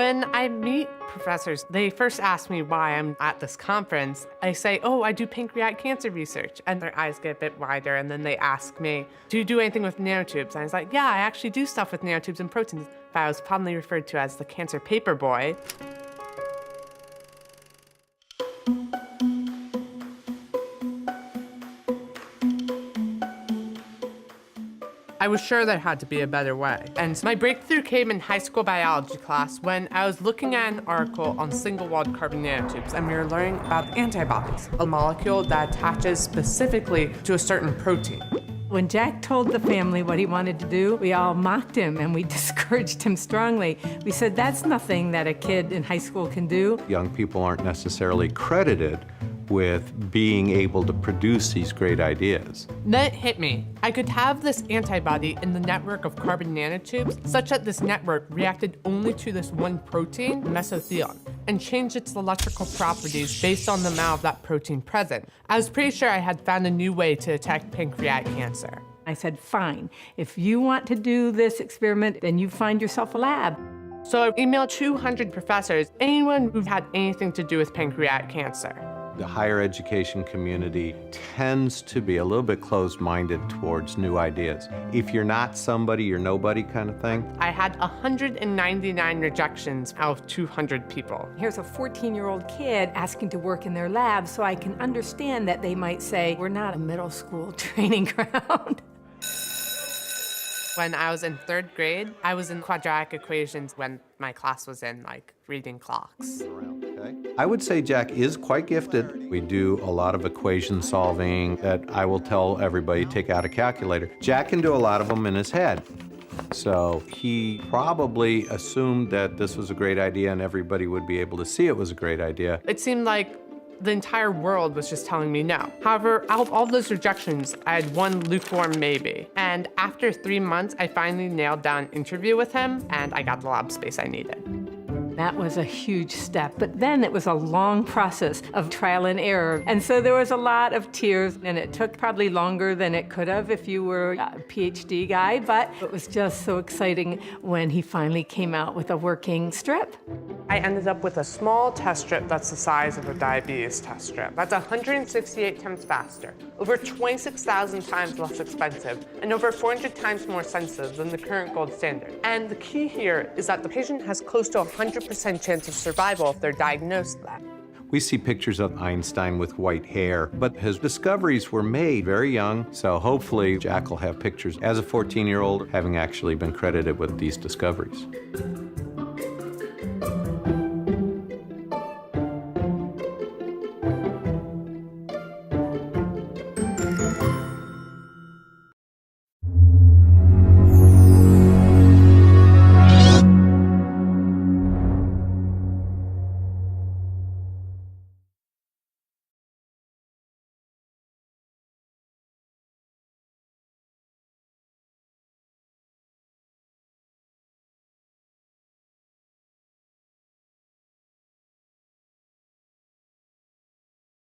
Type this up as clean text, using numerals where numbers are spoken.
When I meet professors, they first ask me why I'm at this conference. I say, oh, I do pancreatic cancer research. And their eyes get a bit wider. And then they ask me, do you do anything with nanotubes? And I was like, yeah, I actually do stuff with nanotubes and proteins. I was fondly referred to as the cancer paper boy. I was sure there had to be a better way. And my breakthrough came in high school biology class when I was looking at an article on single-walled carbon nanotubes, and we were learning about antibodies, a molecule that attaches specifically to a certain protein. When Jack told the family what he wanted to do, we all mocked him and we discouraged him strongly. We said, that's nothing that a kid in high school can do. Young people aren't necessarily credited with being able to produce these great ideas. Then it hit me. I could have this antibody in the network of carbon nanotubes such that this network reacted only to this one protein, mesothelin, and changed its electrical properties based on the amount of that protein present. I was pretty sure I had found a new way to attack pancreatic cancer. I said, fine, if you want to do this experiment, then you find yourself a lab. So I emailed 200 professors, anyone who had anything to do with pancreatic cancer. The higher education community tends to be a little bit closed-minded towards new ideas. If you're not somebody, you're nobody kind of thing. I had 199 rejections out of 200 people. Here's a 14-year-old kid asking to work in their lab, so I can understand that they might say, we're not a middle school training ground. When I was in 3rd grade, I was in quadratic equations when my class was in, reading clocks. I would say Jack is quite gifted. We do a lot of equation solving that I will tell everybody, take out a calculator. Jack can do a lot of them in his head. So he probably assumed that this was a great idea and everybody would be able to see it was a great idea. It seemed like the entire world was just telling me no. However, out of all those rejections, I had one lukewarm maybe. And after 3 months, I finally nailed down an interview with him, and I got the lab space I needed. That was a huge step, but then it was a long process of trial and error. And so there was a lot of tears, and it took probably longer than it could have if you were a PhD guy, but it was just so exciting when he finally came out with a working strip. I ended up with a small test strip that's the size of a diabetes test strip. That's 168 times faster, over 26,000 times less expensive, and over 400 times more sensitive than the current gold standard. And the key here is that the patient has close to 100% chance of survival if they're diagnosed with that. We see pictures of Einstein with white hair, but his discoveries were made very young, so hopefully Jack will have pictures as a 14-year-old having actually been credited with these discoveries.